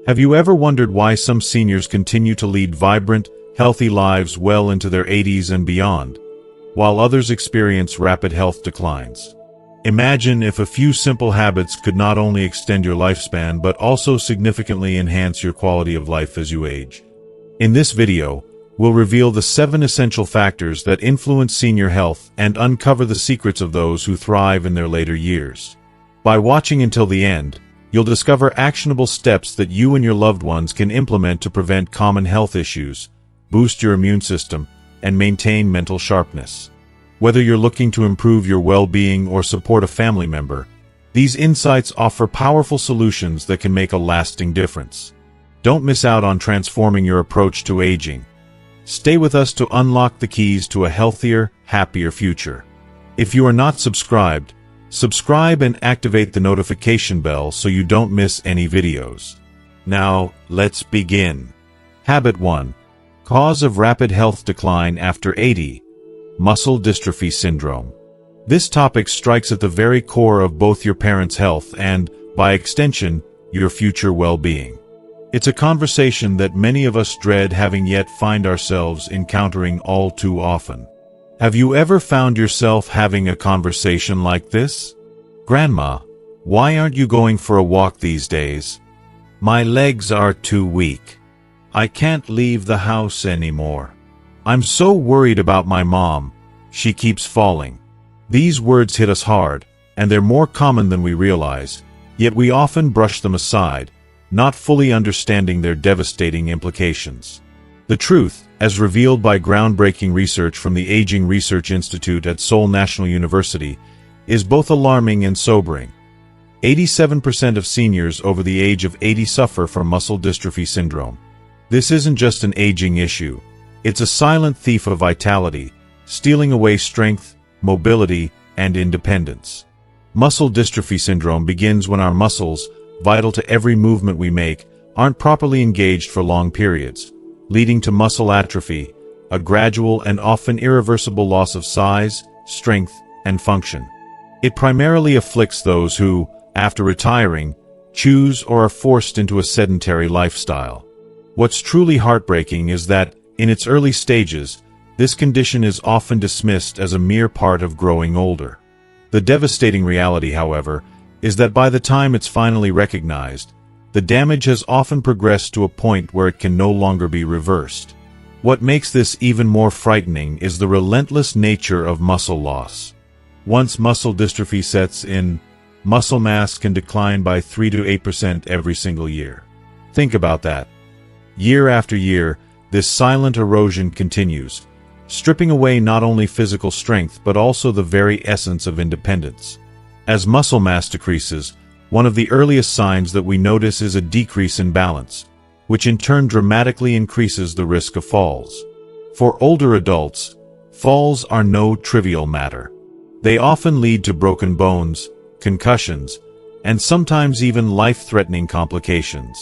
Have you ever wondered why some seniors continue to lead vibrant, healthy lives well into their 80s and beyond, while others experience rapid health declines? Imagine if a few simple habits could not only extend your lifespan but also significantly enhance your quality of life as you age. In this video, we'll reveal the 7 essential factors that influence senior health and uncover the secrets of those who thrive in their later years. By watching until the end, you'll discover actionable steps that you and your loved ones can implement to prevent common health issues, boost your immune system, and maintain mental sharpness. Whether you're looking to improve your well-being or support a family member, these insights offer powerful solutions that can make a lasting difference. Don't miss out on transforming your approach to aging. Stay with us to unlock the keys to a healthier, happier future. If you are not subscribed, subscribe and activate the notification bell so you don't miss any videos. Now, let's begin. Habit 1. Cause of rapid health decline after 80. Muscle dystrophy syndrome. This topic strikes at the very core of both your parents' health and, by extension, your future well-being. It's a conversation that many of us dread having yet find ourselves encountering all too often. Have you ever found yourself having a conversation like this? "Grandma, why aren't you going for a walk these days? My legs are too weak. I can't leave the house anymore. I'm so worried about my mom. She keeps falling." These words hit us hard, and they're more common than we realize, yet we often brush them aside, not fully understanding their devastating implications. The truth, as revealed by groundbreaking research from the Aging Research Institute at Seoul National University, is both alarming and sobering. 87% of seniors over the age of 80 suffer from muscle dystrophy syndrome. This isn't just an aging issue. It's a silent thief of vitality, stealing away strength, mobility, and independence. Muscle dystrophy syndrome begins when our muscles, vital to every movement we make, aren't properly engaged for long periods, leading to muscle atrophy, a gradual and often irreversible loss of size, strength, and function. It primarily afflicts those who, after retiring, choose or are forced into a sedentary lifestyle. What's truly heartbreaking is that, in its early stages, this condition is often dismissed as a mere part of growing older. The devastating reality, however, is that by the time it's finally recognized, the damage has often progressed to a point where it can no longer be reversed. What makes this even more frightening is the relentless nature of muscle loss. Once muscle dystrophy sets in, muscle mass can decline by 3 to 8% every single year. Think about that. Year after year, this silent erosion continues, stripping away not only physical strength but also the very essence of independence. As muscle mass decreases, one of the earliest signs that we notice is a decrease in balance, which in turn dramatically increases the risk of falls. For older adults, falls are no trivial matter. They often lead to broken bones, concussions, and sometimes even life-threatening complications.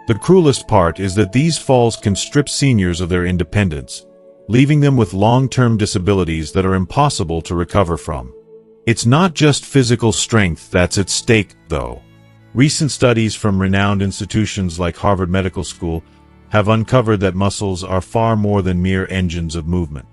The cruelest part is that these falls can strip seniors of their independence, leaving them with long-term disabilities that are impossible to recover from. It's not just physical strength that's at stake, though. Recent studies from renowned institutions like Harvard Medical School have uncovered that muscles are far more than mere engines of movement.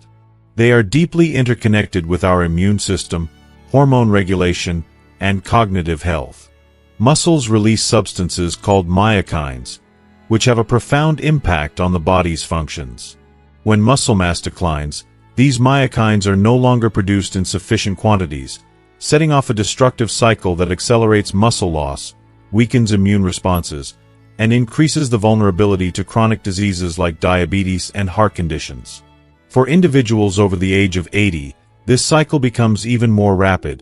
They are deeply interconnected with our immune system, hormone regulation, and cognitive health. Muscles release substances called myokines, which have a profound impact on the body's functions. When muscle mass declines, these myokines are no longer produced in sufficient quantities, setting off a destructive cycle that accelerates muscle loss, weakens immune responses, and increases the vulnerability to chronic diseases like diabetes and heart conditions. For individuals over the age of 80, this cycle becomes even more rapid,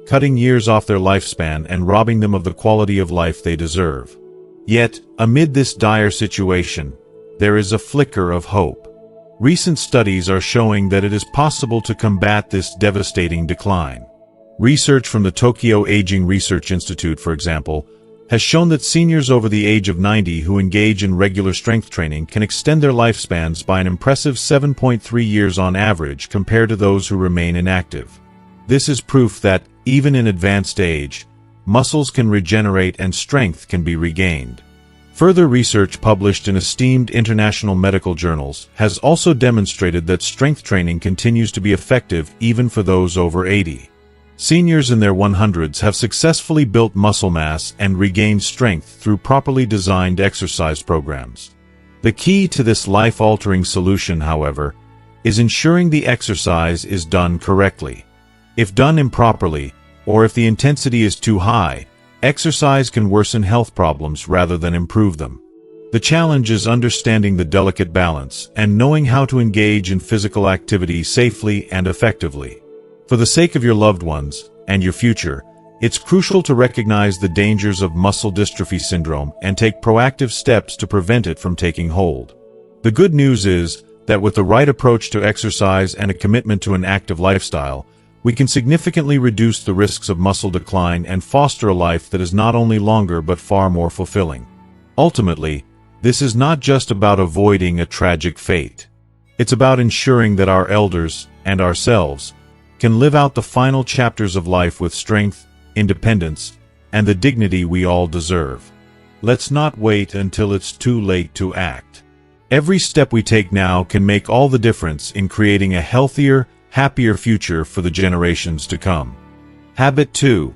cutting years off their lifespan and robbing them of the quality of life they deserve. Yet, amid this dire situation, there is a flicker of hope. Recent studies are showing that it is possible to combat this devastating decline. Research from the Tokyo Aging Research Institute, for example, has shown that seniors over the age of 90 who engage in regular strength training can extend their lifespans by an impressive 7.3 years on average compared to those who remain inactive. This is proof that, even in advanced age, muscles can regenerate and strength can be regained. Further research published in esteemed international medical journals has also demonstrated that strength training continues to be effective even for those over 80. Seniors in their 100s have successfully built muscle mass and regained strength through properly designed exercise programs. The key to this life-altering solution, however, is ensuring the exercise is done correctly. If done improperly, or if the intensity is too high, exercise can worsen health problems rather than improve them. The challenge is understanding the delicate balance and knowing how to engage in physical activity safely and effectively. For the sake of your loved ones and your future, it's crucial to recognize the dangers of muscle dystrophy syndrome and take proactive steps to prevent it from taking hold. The good news is that with the right approach to exercise and a commitment to an active lifestyle, we can significantly reduce the risks of muscle decline and foster a life that is not only longer but far more fulfilling. Ultimately, this is not just about avoiding a tragic fate. It's about ensuring that our elders and ourselves can live out the final chapters of life with strength, independence, and the dignity we all deserve. Let's not wait until it's too late to act. Every step we take now can make all the difference in creating a healthier, happier future for the generations to come. Habit 2.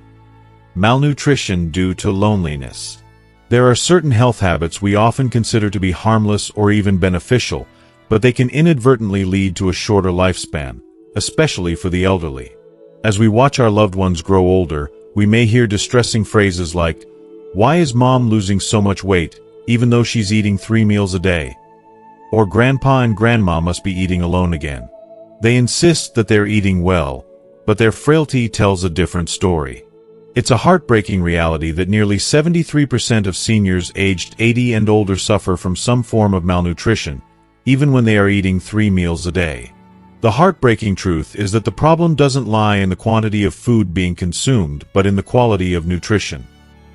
Malnutrition due to loneliness. There are certain health habits we often consider to be harmless or even beneficial, but they can inadvertently lead to a shorter lifespan, especially for the elderly. As we watch our loved ones grow older, we may hear distressing phrases like, "Why is mom losing so much weight, even though she's eating 3 meals a day?" Or "Grandpa and grandma must be eating alone again." They insist that they're eating well, but their frailty tells a different story. It's a heartbreaking reality that nearly 73% of seniors aged 80 and older suffer from some form of malnutrition, even when they are eating 3 meals a day. The heartbreaking truth is that the problem doesn't lie in the quantity of food being consumed, but in the quality of nutrition.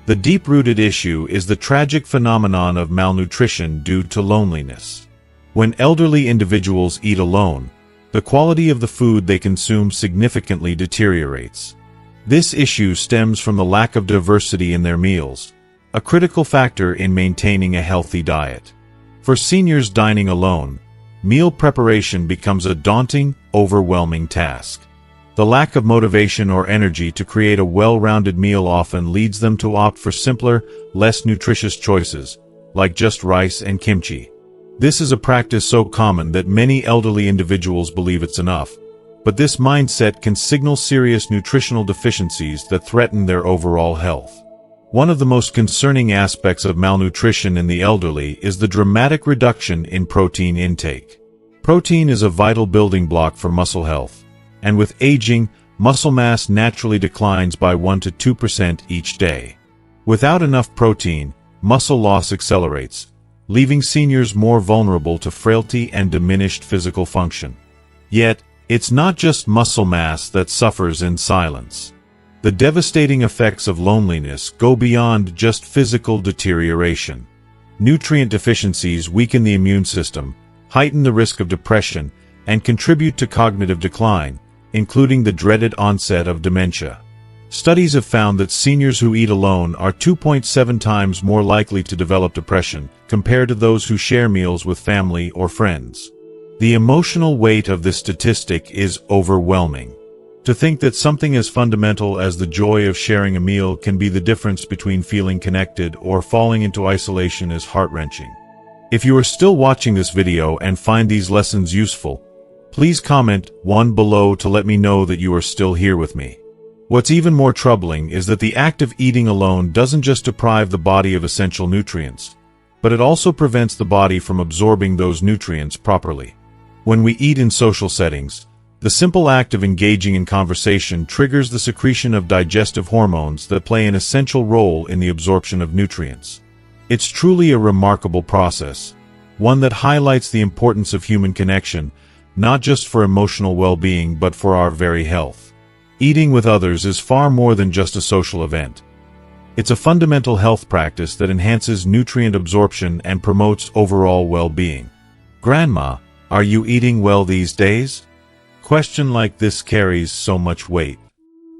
The deep-rooted issue is the tragic phenomenon of malnutrition due to loneliness. When elderly individuals eat alone, the quality of the food they consume significantly deteriorates. This issue stems from the lack of diversity in their meals, a critical factor in maintaining a healthy diet. For seniors dining alone, meal preparation becomes a daunting, overwhelming task. The lack of motivation or energy to create a well-rounded meal often leads them to opt for simpler, less nutritious choices, like just rice and kimchi. This is a practice so common that many elderly individuals believe it's enough, but this mindset can signal serious nutritional deficiencies that threaten their overall health. One of the most concerning aspects of malnutrition in the elderly is the dramatic reduction in protein intake. Protein is a vital building block for muscle health, and with aging, muscle mass naturally declines by 1 to 2% each day. Without enough protein, muscle loss accelerates, leaving seniors more vulnerable to frailty and diminished physical function. Yet, it's not just muscle mass that suffers in silence. The devastating effects of loneliness go beyond just physical deterioration. Nutrient deficiencies weaken the immune system, heighten the risk of depression, and contribute to cognitive decline, including the dreaded onset of dementia. Studies have found that seniors who eat alone are 2.7 times more likely to develop depression compared to those who share meals with family or friends. The emotional weight of this statistic is overwhelming. To think that something as fundamental as the joy of sharing a meal can be the difference between feeling connected or falling into isolation is heart-wrenching. If you are still watching this video and find these lessons useful, please comment 1 below to let me know that you are still here with me. What's even more troubling is that the act of eating alone doesn't just deprive the body of essential nutrients, but it also prevents the body from absorbing those nutrients properly. When we eat in social settings, the simple act of engaging in conversation triggers the secretion of digestive hormones that play an essential role in the absorption of nutrients. It's truly a remarkable process, one that highlights the importance of human connection, not just for emotional well-being but for our very health. Eating with others is far more than just a social event. It's a fundamental health practice that enhances nutrient absorption and promotes overall well-being. Grandma, are you eating well these days? Question like this carries so much weight.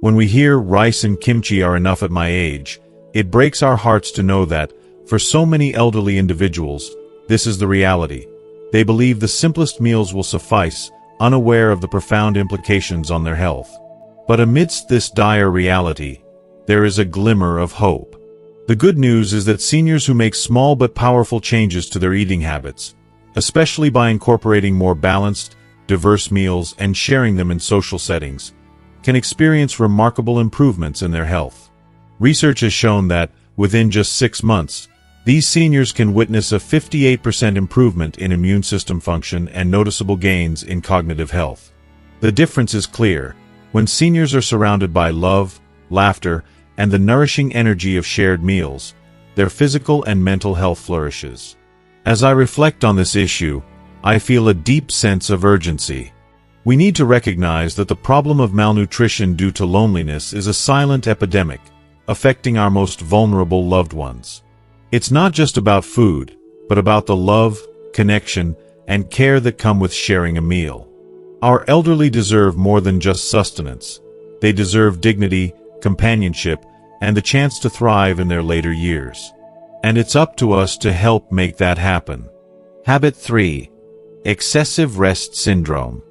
When we hear rice and kimchi are enough at my age, it breaks our hearts to know that, For so many elderly individuals, this is the reality. They believe the simplest meals will suffice, unaware of the profound implications on their health. But amidst this dire reality, there is a glimmer of hope. The good news is that seniors who make small but powerful changes to their eating habits, especially by incorporating more balanced, diverse meals and sharing them in social settings, can experience remarkable improvements in their health. Research has shown that, within just 6 months, these seniors can witness a 58% improvement in immune system function and noticeable gains in cognitive health. The difference is clear. When seniors are surrounded by love, laughter, and the nourishing energy of shared meals, their physical and mental health flourishes. As I reflect on this issue, I feel a deep sense of urgency. We need to recognize that the problem of malnutrition due to loneliness is a silent epidemic, affecting our most vulnerable loved ones. It's not just about food, but about the love, connection, and care that come with sharing a meal. Our elderly deserve more than just sustenance. They deserve dignity, companionship, and the chance to thrive in their later years. And it's up to us to help make that happen. Habit 3. Excessive rest syndrome.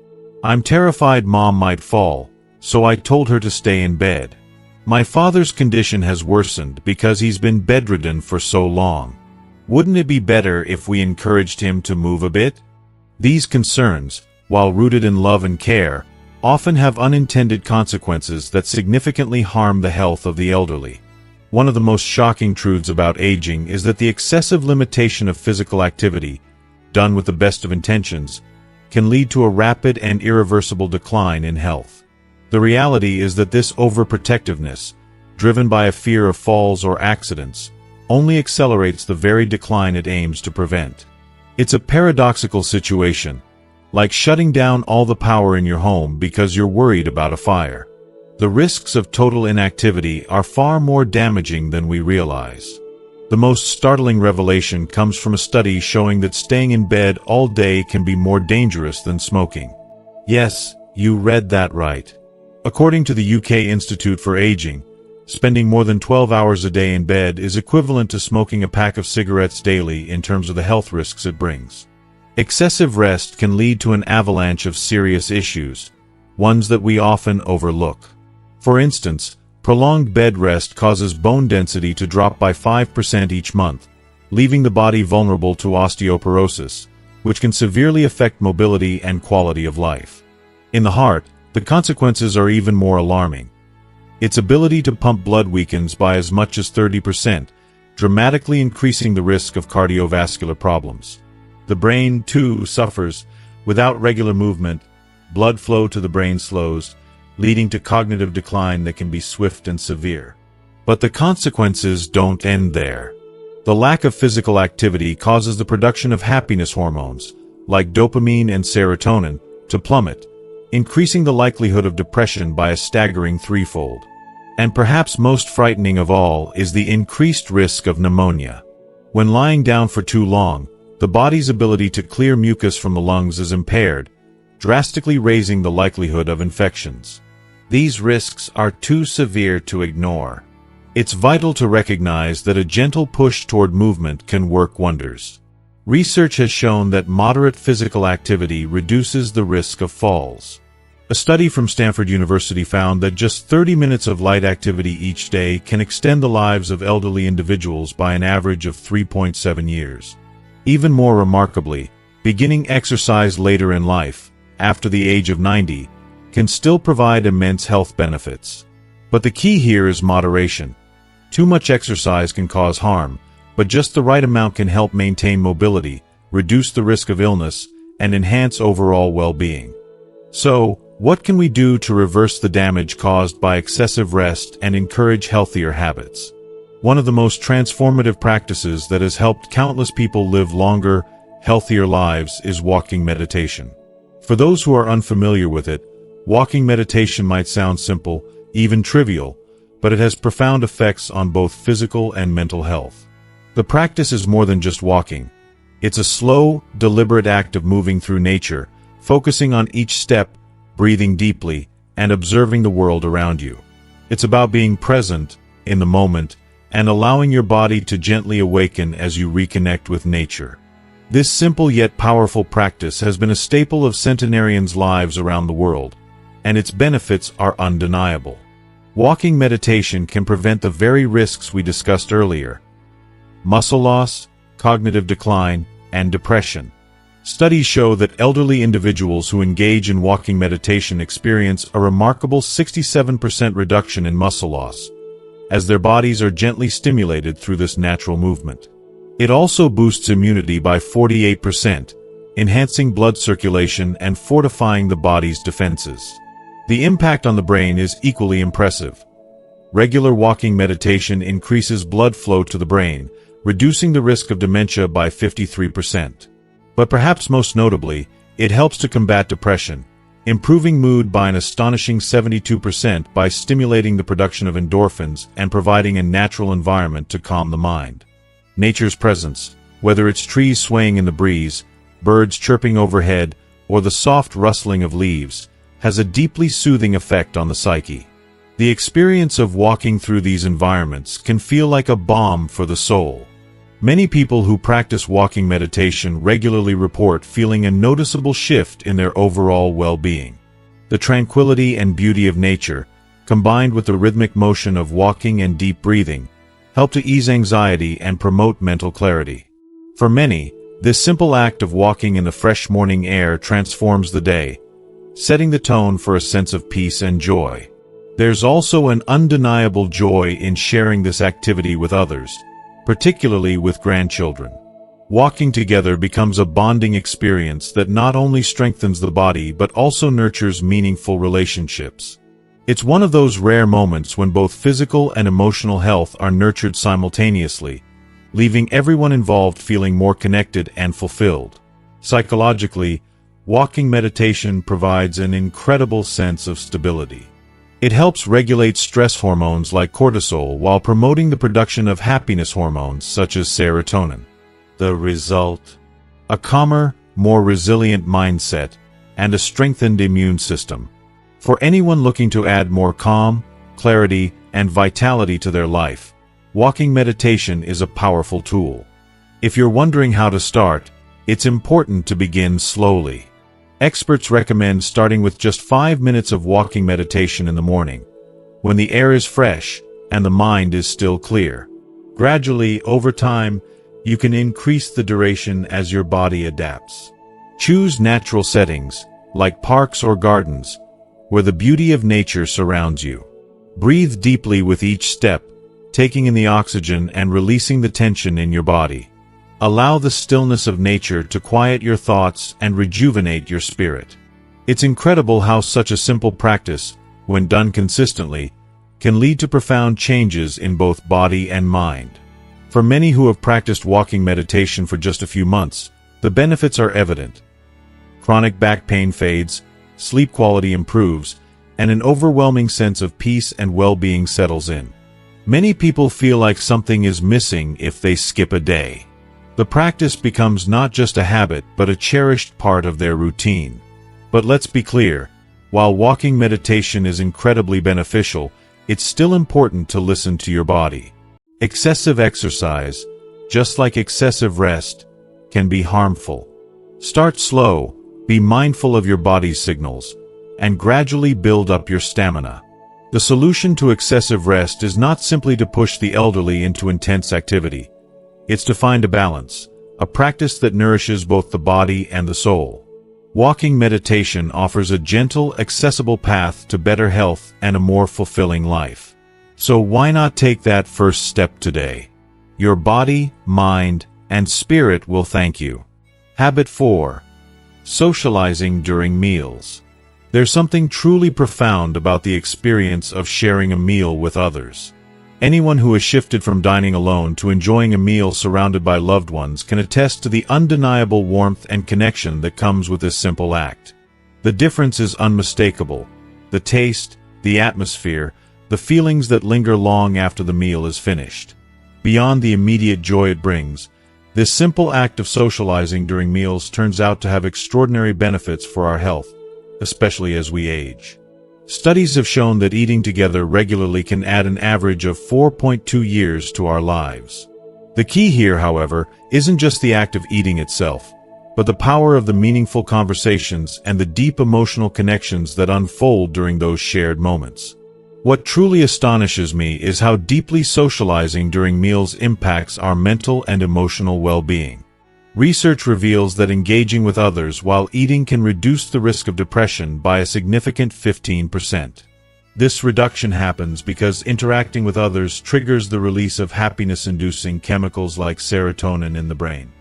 I'm terrified Mom might fall, so I told her to stay in bed. My father's condition has worsened because he's been bedridden for so long. Wouldn't it be better if we encouraged him to move a bit? These concerns, while rooted in love and care, often have unintended consequences that significantly harm the health of the elderly. One of the most shocking truths about aging is that the excessive limitation of physical activity, done with the best of intentions, can lead to a rapid and irreversible decline in health. The reality is that this overprotectiveness, driven by a fear of falls or accidents, only accelerates the very decline it aims to prevent. It's a paradoxical situation, like shutting down all the power in your home because you're worried about a fire. The risks of total inactivity are far more damaging than we realize. The most startling revelation comes from a study showing that staying in bed all day can be more dangerous than smoking. Yes, you read that right. According to the UK Institute for Aging, spending more than 12 hours a day in bed is equivalent to smoking a pack of cigarettes daily in terms of the health risks it brings. Excessive rest can lead to an avalanche of serious issues, ones that we often overlook. For instance, prolonged bed rest causes bone density to drop by 5% each month, leaving the body vulnerable to osteoporosis, which can severely affect mobility and quality of life. In the heart, the consequences are even more alarming. Its ability to pump blood weakens by as much as 30%, dramatically increasing the risk of cardiovascular problems. The brain, too, suffers. Without regular movement, blood flow to the brain slows, leading to cognitive decline that can be swift and severe. But the consequences don't end there. The lack of physical activity causes the production of happiness hormones, like dopamine and serotonin, to plummet, increasing the likelihood of depression by a staggering 3-fold. And perhaps most frightening of all is the increased risk of pneumonia. When lying down for too long, the body's ability to clear mucus from the lungs is impaired, drastically raising the likelihood of infections. These risks are too severe to ignore. It's vital to recognize that a gentle push toward movement can work wonders. Research has shown that moderate physical activity reduces the risk of falls. A study from Stanford University found that just 30 minutes of light activity each day can extend the lives of elderly individuals by an average of 3.7 years. Even more remarkably, beginning exercise later in life, after the age of 90, can still provide immense health benefits. But the key here is moderation. Too much exercise can cause harm, but just the right amount can help maintain mobility, reduce the risk of illness, and enhance overall well-being. So, what can we do to reverse the damage caused by excessive rest and encourage healthier habits? One of the most transformative practices that has helped countless people live longer, healthier lives is walking meditation. For those who are unfamiliar with it, walking meditation might sound simple, even trivial, but it has profound effects on both physical and mental health. The practice is more than just walking. It's a slow, deliberate act of moving through nature, focusing on each step, breathing deeply, and observing the world around you. It's about being present, in the moment, and allowing your body to gently awaken as you reconnect with nature. This simple yet powerful practice has been a staple of centenarians' lives around the world, and its benefits are undeniable. Walking meditation can prevent the very risks we discussed earlier: muscle loss, cognitive decline, and depression. Studies show that elderly individuals who engage in walking meditation experience a remarkable 67% reduction in muscle loss, as their bodies are gently stimulated through this natural movement. It also boosts immunity by 48%, enhancing blood circulation and fortifying the body's defenses. The impact on the brain is equally impressive. Regular walking meditation increases blood flow to the brain, reducing the risk of dementia by 53%. But perhaps most notably, it helps to combat depression, improving mood by an astonishing 72% by stimulating the production of endorphins and providing a natural environment to calm the mind. Nature's presence, whether it's trees swaying in the breeze, birds chirping overhead, or the soft rustling of leaves, has a deeply soothing effect on the psyche. The experience of walking through these environments can feel like a balm for the soul. Many people who practice walking meditation regularly report feeling a noticeable shift in their overall well-being. The tranquility and beauty of nature, combined with the rhythmic motion of walking and deep breathing, help to ease anxiety and promote mental clarity. For many, this simple act of walking in the fresh morning air transforms the day, setting the tone for a sense of peace and joy. There's also an undeniable joy in sharing this activity with others, particularly with grandchildren. Walking together becomes a bonding experience that not only strengthens the body but also nurtures meaningful relationships. It's one of those rare moments when both physical and emotional health are nurtured simultaneously, leaving everyone involved feeling more connected and fulfilled. Psychologically, walking meditation provides an incredible sense of stability. It helps regulate stress hormones like cortisol while promoting the production of happiness hormones such as serotonin. The result? A calmer, more resilient mindset and a strengthened immune system. For anyone looking to add more calm, clarity, and vitality to their life, walking meditation is a powerful tool. If you're wondering how to start, it's important to begin slowly. Experts recommend starting with just 5 minutes of walking meditation in the morning, when the air is fresh and the mind is still clear. Gradually, over time, you can increase the duration as your body adapts. Choose natural settings, like parks or gardens, where the beauty of nature surrounds you. Breathe deeply with each step, taking in the oxygen and releasing the tension in your body. Allow the stillness of nature to quiet your thoughts and rejuvenate your spirit. It's incredible how such a simple practice, when done consistently, can lead to profound changes in both body and mind. For many who have practiced walking meditation for just a few months, the benefits are evident. Chronic back pain fades, sleep quality improves, and an overwhelming sense of peace and well-being settles in. Many people feel like something is missing if they skip a day. The practice becomes not just a habit but a cherished part of their routine. But let's be clear, while walking meditation is incredibly beneficial, it's still important to listen to your body. Excessive exercise, just like excessive rest, can be harmful. Start slow, be mindful of your body's signals, and gradually build up your stamina. The solution to excessive rest is not simply to push the elderly into intense activity. It's to find a balance, a practice that nourishes both the body and the soul. Walking meditation offers a gentle, accessible path to better health and a more fulfilling life. So why not take that first step today? Your body, mind, and spirit will thank you. Habit 4. Socializing during meals. There's something truly profound about the experience of sharing a meal with others. Anyone who has shifted from dining alone to enjoying a meal surrounded by loved ones can attest to the undeniable warmth and connection that comes with this simple act. The difference is unmistakable. The taste, the atmosphere, the feelings that linger long after the meal is finished. Beyond the immediate joy it brings, this simple act of socializing during meals turns out to have extraordinary benefits for our health, especially as we age. Studies have shown that eating together regularly can add an average of 4.2 years to our lives. The key here, however, isn't just the act of eating itself, but the power of the meaningful conversations and the deep emotional connections that unfold during those shared moments. What truly astonishes me is how deeply socializing during meals impacts our mental and emotional well-being. Research reveals that engaging with others while eating can reduce the risk of depression by a significant 15%. This reduction happens because interacting with others triggers the release of happiness-inducing chemicals like serotonin in the brain.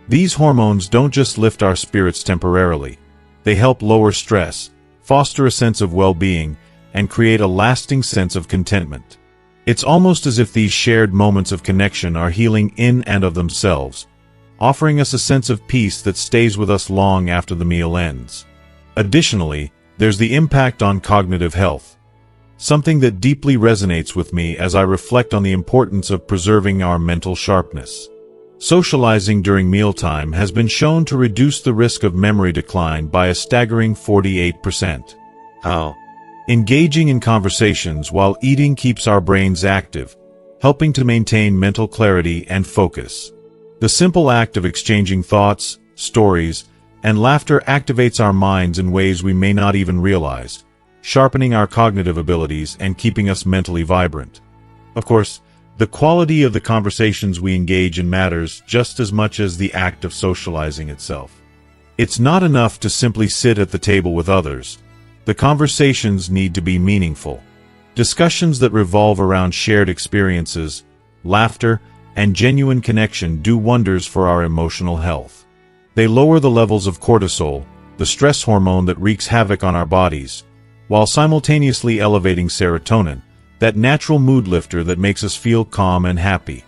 These hormones don't just lift our spirits temporarily. They help lower stress, foster a sense of well-being, and create a lasting sense of contentment. It's almost as if these shared moments of connection are healing in and of themselves, offering us a sense of peace that stays with us long after the meal ends. Additionally, there's the impact on cognitive health, something that deeply resonates with me as I reflect on the importance of preserving our mental sharpness. Socializing during mealtime has been shown to reduce the risk of memory decline by a staggering 48%. How? Engaging in conversations while eating keeps our brains active, helping to maintain mental clarity and focus. The simple act of exchanging thoughts, stories, and laughter activates our minds in ways we may not even realize, sharpening our cognitive abilities and keeping us mentally vibrant. Of course, the quality of the conversations we engage in matters just as much as the act of socializing itself. It's not enough to simply sit at the table with others. The conversations need to be meaningful. Discussions that revolve around shared experiences, laughter, and genuine connection do wonders for our emotional health. They lower the levels of cortisol, the stress hormone that wreaks havoc on our bodies, while simultaneously elevating serotonin, that natural mood lifter that makes us feel calm and happy.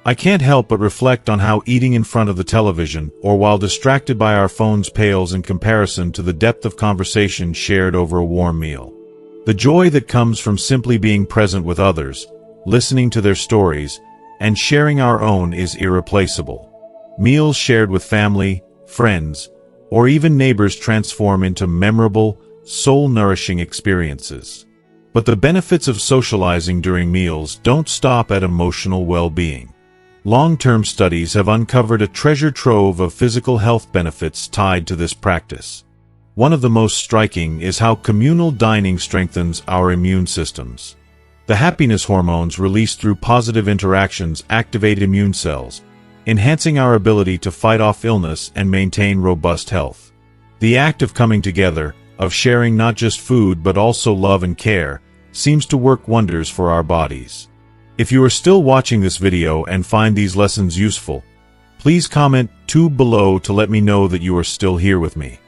I can't help but reflect on how eating in front of the television or while distracted by our phones pales in comparison to the depth of conversation shared over a warm meal. The joy that comes from simply being present with others, listening to their stories, and sharing our own is irreplaceable. Meals shared with family, friends, or even neighbors transform into memorable, soul-nourishing experiences. But the benefits of socializing during meals don't stop at emotional well-being. Long-term studies have uncovered a treasure trove of physical health benefits tied to this practice. One of the most striking is how communal dining strengthens our immune systems. The happiness hormones released through positive interactions activate immune cells, enhancing our ability to fight off illness and maintain robust health. The act of coming together, of sharing not just food but also love and care, seems to work wonders for our bodies. If you are still watching this video and find these lessons useful, please comment below to let me know that you are still here with me.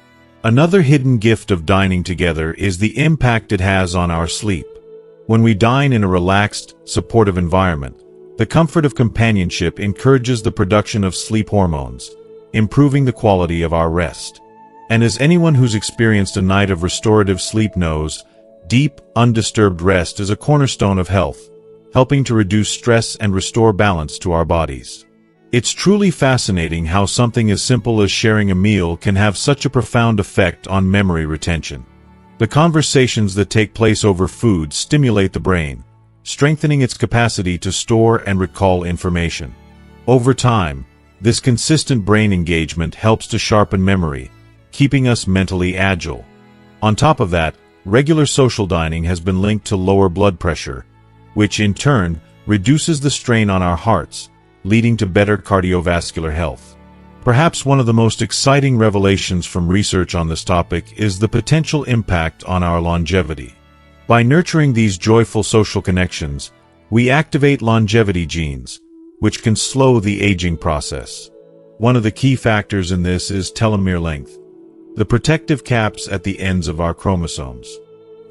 Another hidden gift of dining together is the impact it has on our sleep. When we dine in a relaxed, supportive environment, the comfort of companionship encourages the production of sleep hormones, improving the quality of our rest. And as anyone who's experienced a night of restorative sleep knows, deep, undisturbed rest is a cornerstone of health, helping to reduce stress and restore balance to our bodies. It's truly fascinating how something as simple as sharing a meal can have such a profound effect on memory retention. The conversations that take place over food stimulate the brain, strengthening its capacity to store and recall information. Over time, this consistent brain engagement helps to sharpen memory, keeping us mentally agile. On top of that, regular social dining has been linked to lower blood pressure, which in turn reduces the strain on our hearts, leading to better cardiovascular health. Perhaps one of the most exciting revelations from research on this topic is the potential impact on our longevity. By nurturing these joyful social connections, we activate longevity genes, which can slow the aging process. One of the key factors in this is telomere length, the protective caps at the ends of our chromosomes.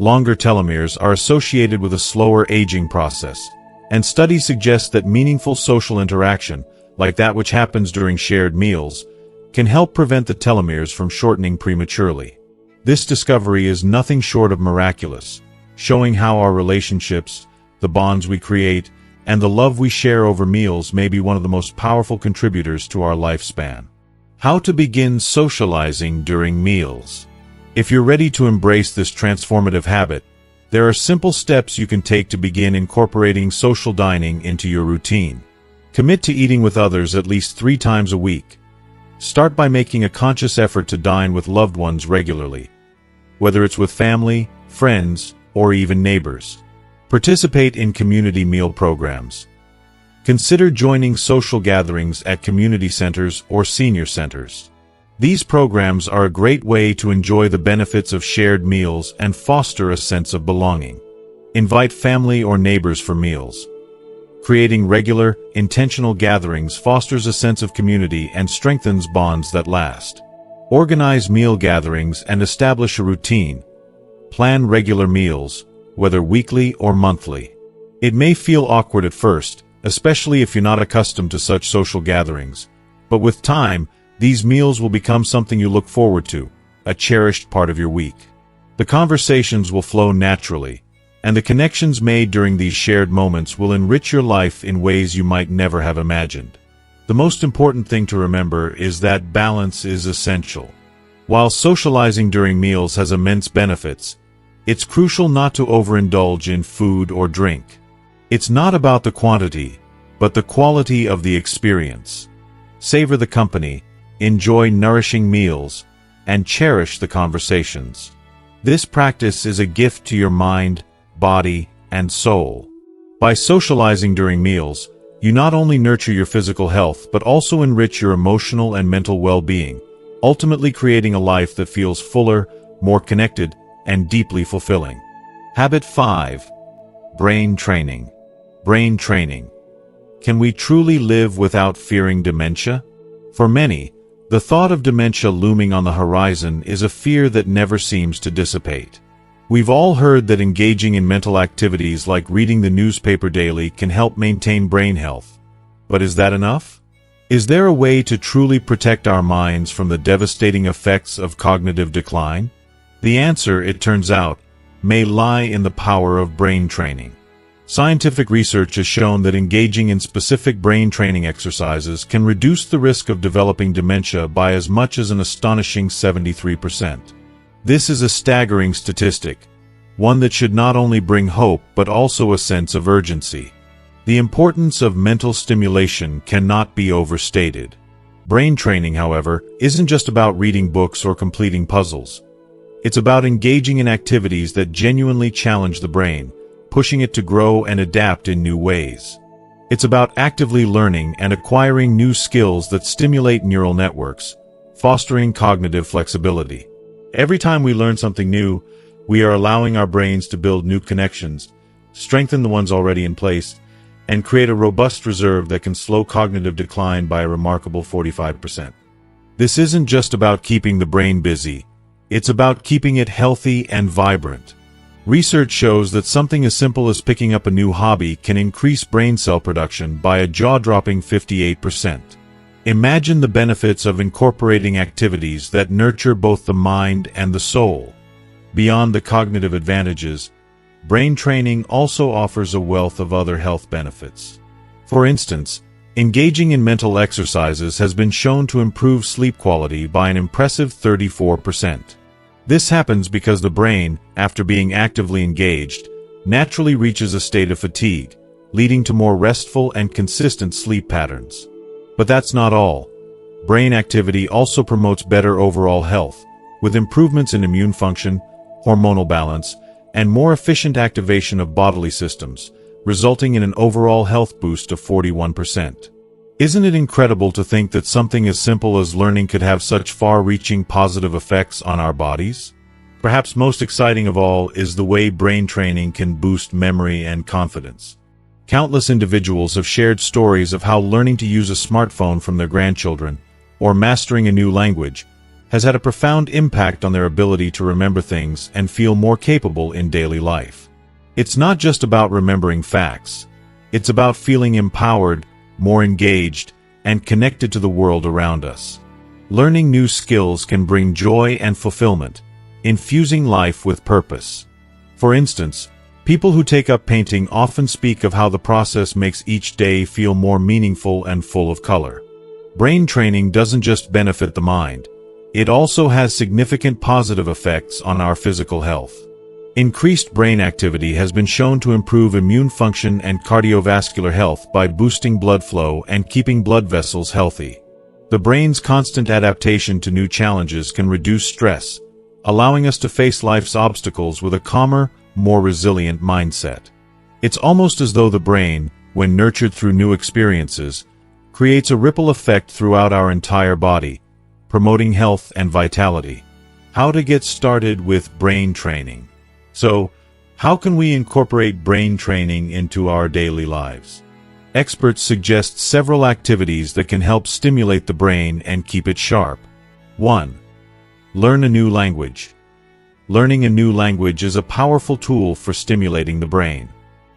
Longer telomeres are associated with a slower aging process, and studies suggest that meaningful social interaction, like that which happens during shared meals, can help prevent the telomeres from shortening prematurely. This discovery is nothing short of miraculous, showing how our relationships, the bonds we create, and the love we share over meals may be one of the most powerful contributors to our lifespan. How to begin socializing during meals. If you're ready to embrace this transformative habit, There are simple steps you can take to begin incorporating social dining into your routine. Commit to eating with others at least 3 times a week. Start by making a conscious effort to dine with loved ones regularly, whether it's with family, friends, or even neighbors. Participate in community meal programs. Consider joining social gatherings at community centers or senior centers. These programs are a great way to enjoy the benefits of shared meals and foster a sense of belonging. Invite family or neighbors for meals. Creating regular, intentional gatherings fosters a sense of community and strengthens bonds that last. Organize meal gatherings and establish a routine. Plan regular meals, whether weekly or monthly. It may feel awkward at first, especially if you're not accustomed to such social gatherings, but with time, these meals will become something you look forward to, a cherished part of your week. The conversations will flow naturally, and the connections made during these shared moments will enrich your life in ways you might never have imagined. The most important thing to remember is that balance is essential. While socializing during meals has immense benefits, it's crucial not to overindulge in food or drink. It's not about the quantity, but the quality of the experience. Savor the company, enjoy nourishing meals, and cherish the conversations. This practice is a gift to your mind, body, and soul. By socializing during meals, you not only nurture your physical health but also enrich your emotional and mental well-being, ultimately creating a life that feels fuller, more connected, and deeply fulfilling. Habit 5. Brain training. Brain training. Can we truly live without fearing dementia? For many, the thought of dementia looming on the horizon is a fear that never seems to dissipate. We've all heard that engaging in mental activities like reading the newspaper daily can help maintain brain health. But is that enough? Is there a way to truly protect our minds from the devastating effects of cognitive decline? The answer, it turns out, may lie in the power of brain training. Scientific research has shown that engaging in specific brain training exercises can reduce the risk of developing dementia by as much as an astonishing 73%. This is a staggering statistic, one that should not only bring hope but also a sense of urgency. The importance of mental stimulation cannot be overstated. Brain training, however, isn't just about reading books or completing puzzles. It's about engaging in activities that genuinely challenge the brain, pushing it to grow and adapt in new ways. It's about actively learning and acquiring new skills that stimulate neural networks, fostering cognitive flexibility. Every time we learn something new, we are allowing our brains to build new connections, strengthen the ones already in place, and create a robust reserve that can slow cognitive decline by a remarkable 45%. This isn't just about keeping the brain busy, it's about keeping it healthy and vibrant. Research shows that something as simple as picking up a new hobby can increase brain cell production by a jaw-dropping 58%. Imagine the benefits of incorporating activities that nurture both the mind and the soul. Beyond the cognitive advantages, brain training also offers a wealth of other health benefits. For instance, engaging in mental exercises has been shown to improve sleep quality by an impressive 34%. This happens because the brain, after being actively engaged, naturally reaches a state of fatigue, leading to more restful and consistent sleep patterns. But that's not all. Brain activity also promotes better overall health, with improvements in immune function, hormonal balance, and more efficient activation of bodily systems, resulting in an overall health boost of 41%. Isn't it incredible to think that something as simple as learning could have such far-reaching positive effects on our bodies? Perhaps most exciting of all is the way brain training can boost memory and confidence. Countless individuals have shared stories of how learning to use a smartphone from their grandchildren, or mastering a new language, has had a profound impact on their ability to remember things and feel more capable in daily life. It's not just about remembering facts. It's about feeling empowered, more engaged, and connected to the world around us. Learning new skills can bring joy and fulfillment, infusing life with purpose. For instance, people who take up painting often speak of how the process makes each day feel more meaningful and full of color. Brain training doesn't just benefit the mind, it also has significant positive effects on our physical health. Increased brain activity has been shown to improve immune function and cardiovascular health by boosting blood flow and keeping blood vessels healthy. The brain's constant adaptation to new challenges can reduce stress, allowing us to face life's obstacles with a calmer, more resilient mindset. It's almost as though the brain, when nurtured through new experiences, creates a ripple effect throughout our entire body, promoting health and vitality. How to get started with brain training. So, how can we incorporate brain training into our daily lives? Experts suggest several activities that can help stimulate the brain and keep it sharp. 1. Learn a new language. Learning a new language is a powerful tool for stimulating the brain.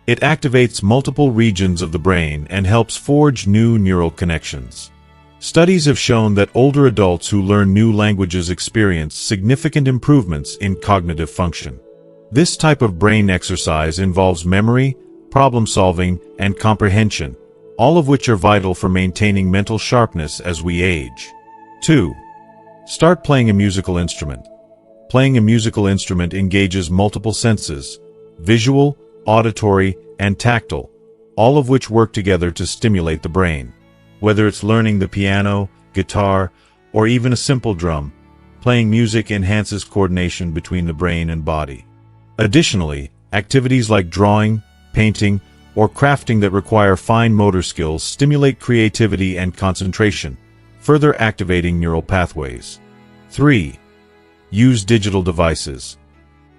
It activates multiple regions of the brain and helps forge new neural connections. Studies have shown that older adults who learn new languages experience significant improvements in cognitive function. This type of brain exercise involves memory, problem-solving, and comprehension, all of which are vital for maintaining mental sharpness as we age. 2. Start playing a musical instrument. Playing a musical instrument engages multiple senses: visual, auditory, and tactile, all of which work together to stimulate the brain. Whether it's learning the piano, guitar, or even a simple drum, playing music enhances coordination between the brain and body. Additionally, activities like drawing, painting, or crafting that require fine motor skills stimulate creativity and concentration, further activating neural pathways. 3. Use digital devices.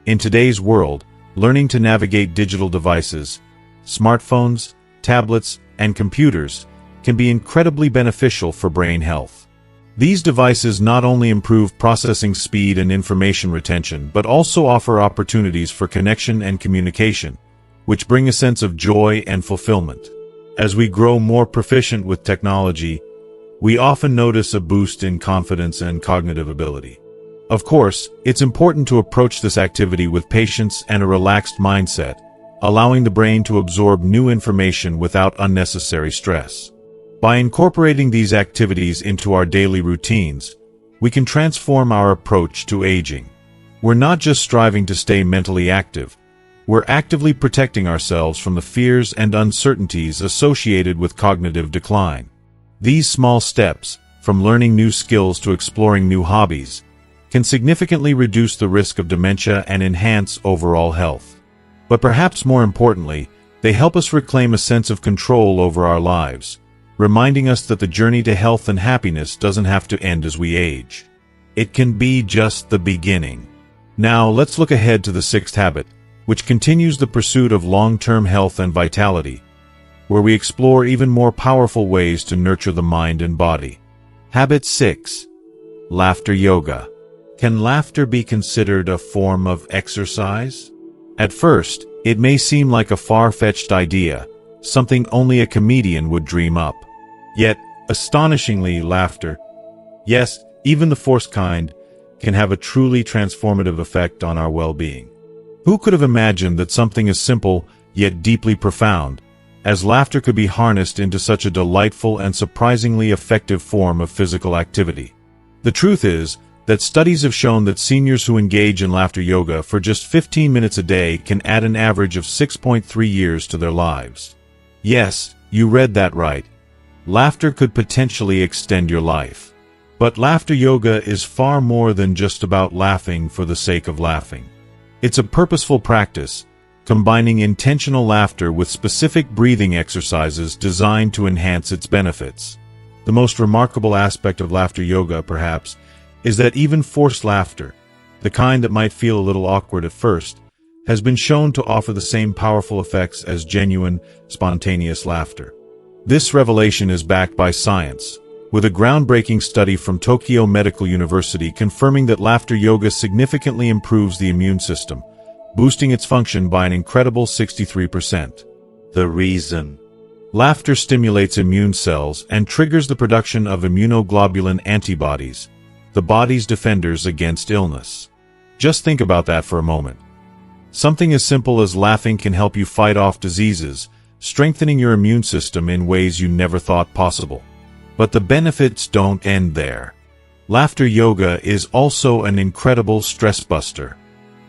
In today's world, learning to navigate digital devices, smartphones, tablets, and computers can be incredibly beneficial for brain health. These devices not only improve processing speed and information retention, but also offer opportunities for connection and communication, which bring a sense of joy and fulfillment. As we grow more proficient with technology, we often notice a boost in confidence and cognitive ability. Of course, it's important to approach this activity with patience and a relaxed mindset, allowing the brain to absorb new information without unnecessary stress. By incorporating these activities into our daily routines, we can transform our approach to aging. We're not just striving to stay mentally active, we're actively protecting ourselves from the fears and uncertainties associated with cognitive decline. These small steps, from learning new skills to exploring new hobbies, can significantly reduce the risk of dementia and enhance overall health. But perhaps more importantly, they help us reclaim a sense of control over our lives, reminding us that the journey to health and happiness doesn't have to end as we age. It can be just the beginning. Now, let's look ahead to the 6th habit, which continues the pursuit of long-term health and vitality, where we explore even more powerful ways to nurture the mind and body. Habit 6. Laughter yoga. Can laughter be considered a form of exercise? At first, it may seem like a far-fetched idea, something only a comedian would dream up. Yet, astonishingly, laughter, yes, even the forced kind, can have a truly transformative effect on our well-being. Who could have imagined that something as simple, yet deeply profound, as laughter could be harnessed into such a delightful and surprisingly effective form of physical activity? The truth is that studies have shown that seniors who engage in laughter yoga for just 15 minutes a day can add an average of 6.3 years to their lives. Yes, you read that right. Laughter could potentially extend your life. But laughter yoga is far more than just about laughing for the sake of laughing. It's a purposeful practice, combining intentional laughter with specific breathing exercises designed to enhance its benefits. The most remarkable aspect of laughter yoga, perhaps, is that even forced laughter, the kind that might feel a little awkward at first, has been shown to offer the same powerful effects as genuine, spontaneous laughter. This revelation is backed by science, with a groundbreaking study from Tokyo Medical University confirming that laughter yoga significantly improves the immune system, boosting its function by an incredible 63%. The reason: laughter stimulates immune cells and triggers the production of immunoglobulin antibodies, the body's defenders against illness. Just think about that for a moment. Something as simple as laughing can help you fight off diseases, strengthening your immune system in ways you never thought possible. But the benefits don't end there. Laughter yoga is also an incredible stress buster.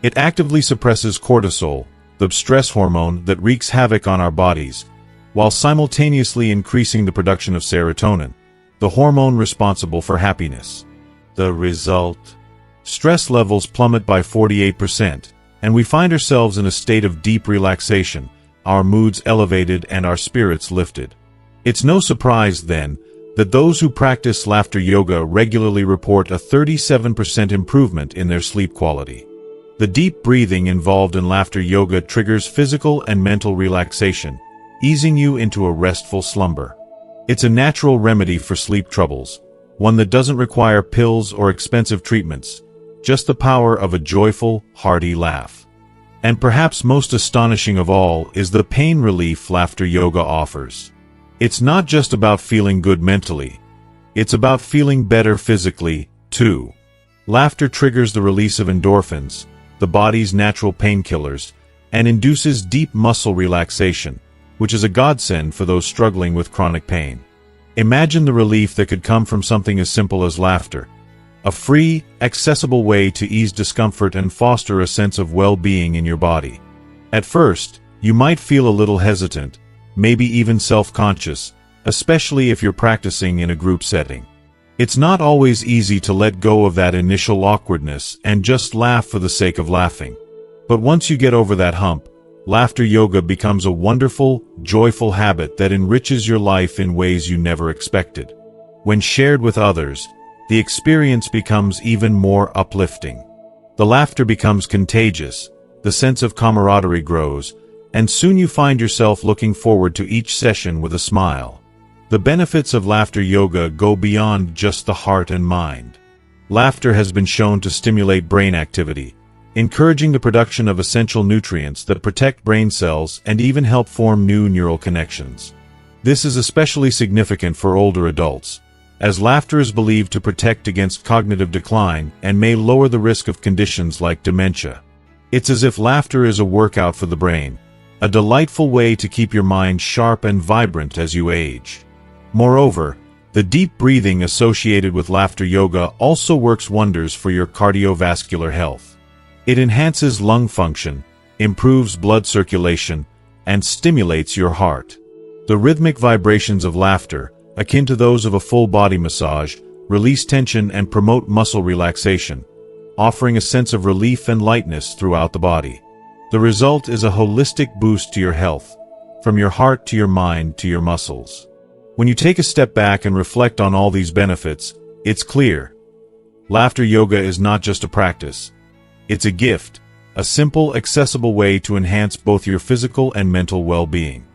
It actively suppresses cortisol, the stress hormone that wreaks havoc on our bodies, while simultaneously increasing the production of serotonin, the hormone responsible for happiness. The result? Stress levels plummet by 48%, and we find ourselves in a state of deep relaxation, our moods elevated and our spirits lifted. It's no surprise, then, that those who practice laughter yoga regularly report a 37% improvement in their sleep quality. The deep breathing involved in laughter yoga triggers physical and mental relaxation, easing you into a restful slumber. It's a natural remedy for sleep troubles, one that doesn't require pills or expensive treatments, just the power of a joyful, hearty laugh. And perhaps most astonishing of all is the pain relief laughter yoga offers. It's not just about feeling good mentally, it's about feeling better physically, too. Laughter triggers the release of endorphins, the body's natural painkillers, and induces deep muscle relaxation, which is a godsend for those struggling with chronic pain. Imagine the relief that could come from something as simple as laughter, a free, accessible way to ease discomfort and foster a sense of well-being in your body. At first, you might feel a little hesitant, maybe even self-conscious, especially if you're practicing in a group setting. It's not always easy to let go of that initial awkwardness and just laugh for the sake of laughing. But once you get over that hump, laughter yoga becomes a wonderful, joyful habit that enriches your life in ways you never expected. When shared with others, the experience becomes even more uplifting. The laughter becomes contagious, the sense of camaraderie grows, and soon you find yourself looking forward to each session with a smile. The benefits of laughter yoga go beyond just the heart and mind. Laughter has been shown to stimulate brain activity, encouraging the production of essential nutrients that protect brain cells and even help form new neural connections. This is especially significant for older adults, as laughter is believed to protect against cognitive decline and may lower the risk of conditions like dementia. It's as if laughter is a workout for the brain, a delightful way to keep your mind sharp and vibrant as you age. Moreover, the deep breathing associated with laughter yoga also works wonders for your cardiovascular health. It enhances lung function, improves blood circulation, and stimulates your heart. The rhythmic vibrations of laughter, akin to those of a full-body massage, release tension and promote muscle relaxation, offering a sense of relief and lightness throughout the body. The result is a holistic boost to your health, from your heart to your mind to your muscles. When you take a step back and reflect on all these benefits, it's clear. Laughter yoga is not just a practice. It's a gift, a simple, accessible way to enhance both your physical and mental well-being.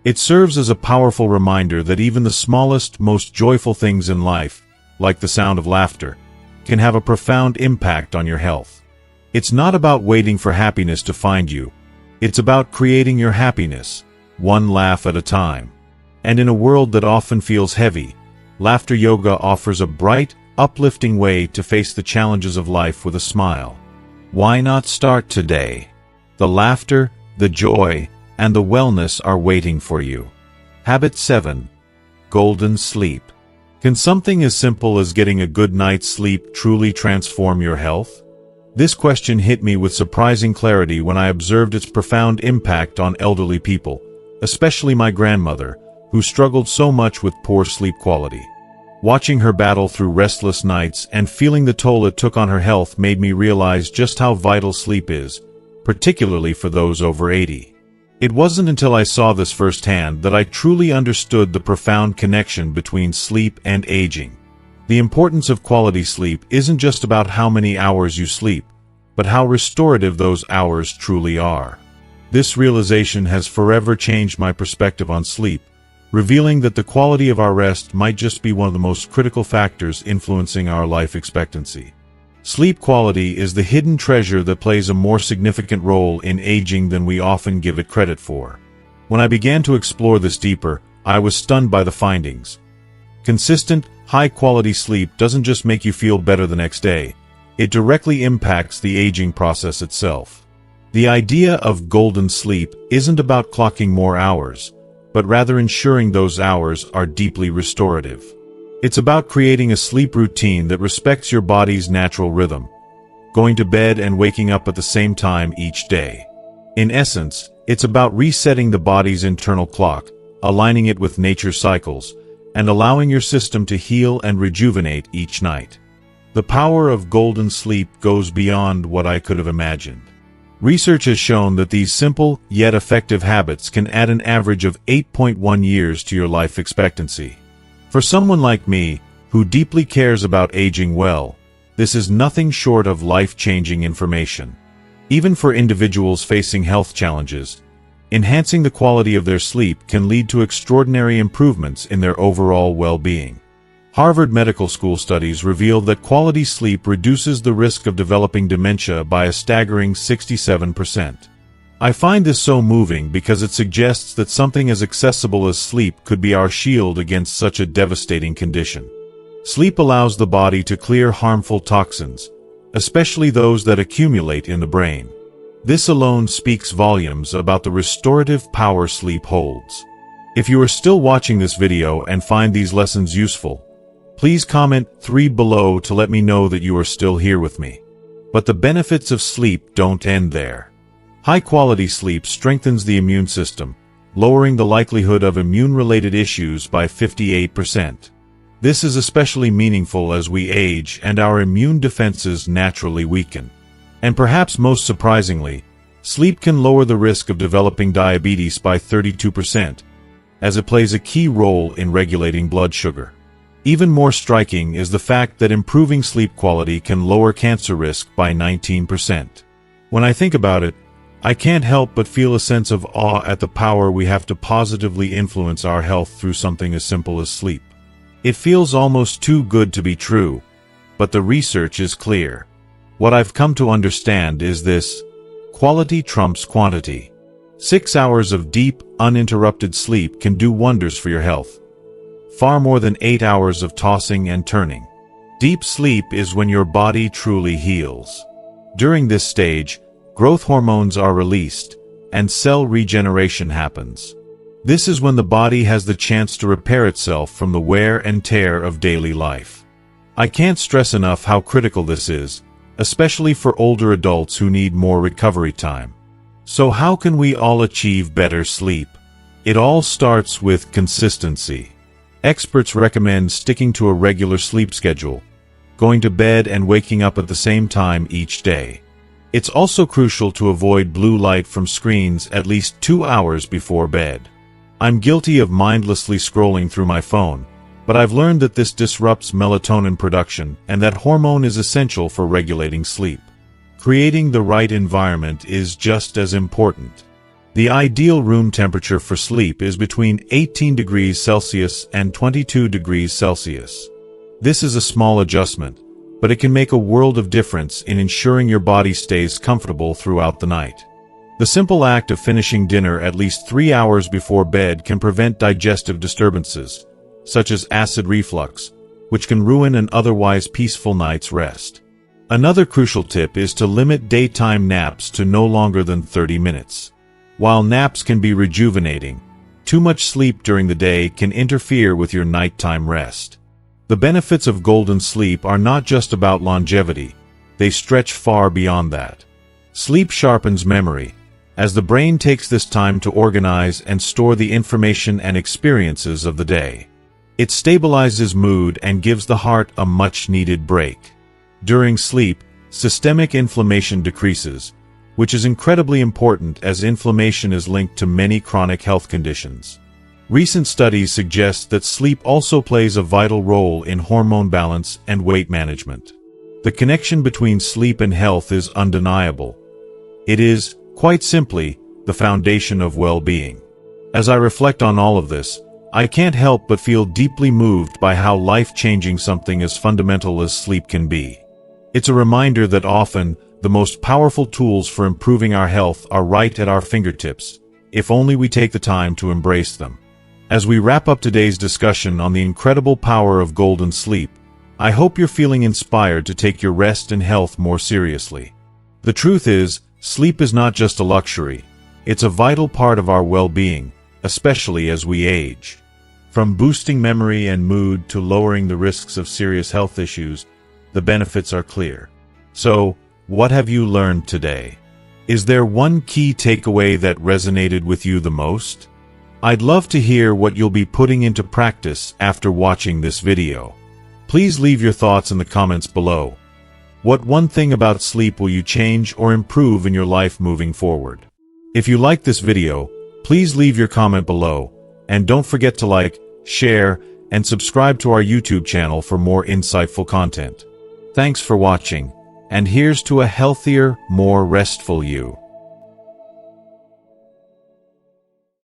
It serves as a powerful reminder that even the smallest, most joyful things in life, like the sound of laughter, can have a profound impact on your health. It's not about waiting for happiness to find you. It's about creating your happiness, one laugh at a time. And in a world that often feels heavy, laughter yoga offers a bright, uplifting way to face the challenges of life with a smile. Why not start today? The laughter, the joy, and the wellness are waiting for you. Habit 7. Golden sleep. Can something as simple as getting a good night's sleep truly transform your health? This question hit me with surprising clarity when I observed its profound impact on elderly people, especially my grandmother, who struggled so much with poor sleep quality. Watching her battle through restless nights and feeling the toll it took on her health made me realize just how vital sleep is, particularly for those over 80. It wasn't until I saw this firsthand that I truly understood the profound connection between sleep and aging. The importance of quality sleep isn't just about how many hours you sleep, but how restorative those hours truly are. This realization has forever changed my perspective on sleep, revealing that the quality of our rest might just be one of the most critical factors influencing our life expectancy. Sleep quality is the hidden treasure that plays a more significant role in aging than we often give it credit for. When I began to explore this deeper, I was stunned by the findings. Consistent, high-quality sleep doesn't just make you feel better the next day, it directly impacts the aging process itself. The idea of golden sleep isn't about clocking more hours, but rather ensuring those hours are deeply restorative. It's about creating a sleep routine that respects your body's natural rhythm, going to bed and waking up at the same time each day. In essence, it's about resetting the body's internal clock, aligning it with nature's cycles, and allowing your system to heal and rejuvenate each night. The power of golden sleep goes beyond what I could have imagined. Research has shown that these simple, yet effective habits can add an average of 8.1 years to your life expectancy. For someone like me, who deeply cares about aging well, this is nothing short of life-changing information. Even for individuals facing health challenges, enhancing the quality of their sleep can lead to extraordinary improvements in their overall well-being. Harvard Medical School studies reveal that quality sleep reduces the risk of developing dementia by a staggering 67%. I find this so moving because it suggests that something as accessible as sleep could be our shield against such a devastating condition. Sleep allows the body to clear harmful toxins, especially those that accumulate in the brain. This alone speaks volumes about the restorative power sleep holds. If you are still watching this video and find these lessons useful, please comment 3 below to let me know that you are still here with me. But the benefits of sleep don't end there. High-quality sleep strengthens the immune system, lowering the likelihood of immune-related issues by 58%. This is especially meaningful as we age and our immune defenses naturally weaken. And perhaps most surprisingly, sleep can lower the risk of developing diabetes by 32%, as it plays a key role in regulating blood sugar. Even more striking is the fact that improving sleep quality can lower cancer risk by 19%. When I think about it, I can't help but feel a sense of awe at the power we have to positively influence our health through something as simple as sleep. It feels almost too good to be true, but the research is clear. What I've come to understand is this: quality trumps quantity. 6 hours of deep, uninterrupted sleep can do wonders for your health. Far more than 8 hours of tossing and turning. Deep sleep is when your body truly heals. During this stage, growth hormones are released, and cell regeneration happens. This is when the body has the chance to repair itself from the wear and tear of daily life. I can't stress enough how critical this is, especially for older adults who need more recovery time. So how can we all achieve better sleep? It all starts with consistency. Experts recommend sticking to a regular sleep schedule, going to bed and waking up at the same time each day. It's also crucial to avoid blue light from screens at least 2 hours before bed. I'm guilty of mindlessly scrolling through my phone, but I've learned that this disrupts melatonin production and that hormone is essential for regulating sleep. Creating the right environment is just as important. The ideal room temperature for sleep is between 18 degrees Celsius and 22 degrees Celsius. This is a small adjustment, but it can make a world of difference in ensuring your body stays comfortable throughout the night. The simple act of finishing dinner at least 3 hours before bed can prevent digestive disturbances, such as acid reflux, which can ruin an otherwise peaceful night's rest. Another crucial tip is to limit daytime naps to no longer than 30 minutes. While naps can be rejuvenating, too much sleep during the day can interfere with your nighttime rest. The benefits of golden sleep are not just about longevity, they stretch far beyond that. Sleep sharpens memory, as the brain takes this time to organize and store the information and experiences of the day. It stabilizes mood and gives the heart a much-needed break. During sleep, systemic inflammation decreases, which is incredibly important as inflammation is linked to many chronic health conditions. Recent studies suggest that sleep also plays a vital role in hormone balance and weight management. The connection between sleep and health is undeniable. It is, quite simply, the foundation of well-being. As I reflect on all of this, I can't help but feel deeply moved by how life-changing something as fundamental as sleep can be. It's a reminder that often, the most powerful tools for improving our health are right at our fingertips, if only we take the time to embrace them. As we wrap up today's discussion on the incredible power of golden sleep, I hope you're feeling inspired to take your rest and health more seriously. The truth is, sleep is not just a luxury, it's a vital part of our well-being, especially as we age. From boosting memory and mood to lowering the risks of serious health issues, the benefits are clear. So, What have you learned today? Is there one key takeaway that resonated with you the most? I'd love to hear what you'll be putting into practice after watching this video. Please leave your thoughts in the comments below. What one thing about sleep will you change or improve in your life moving forward? If you like this video, please leave your comment below, and don't forget to like, share, and subscribe to our YouTube channel for more insightful content. Thanks for watching, and here's to a healthier, more restful you.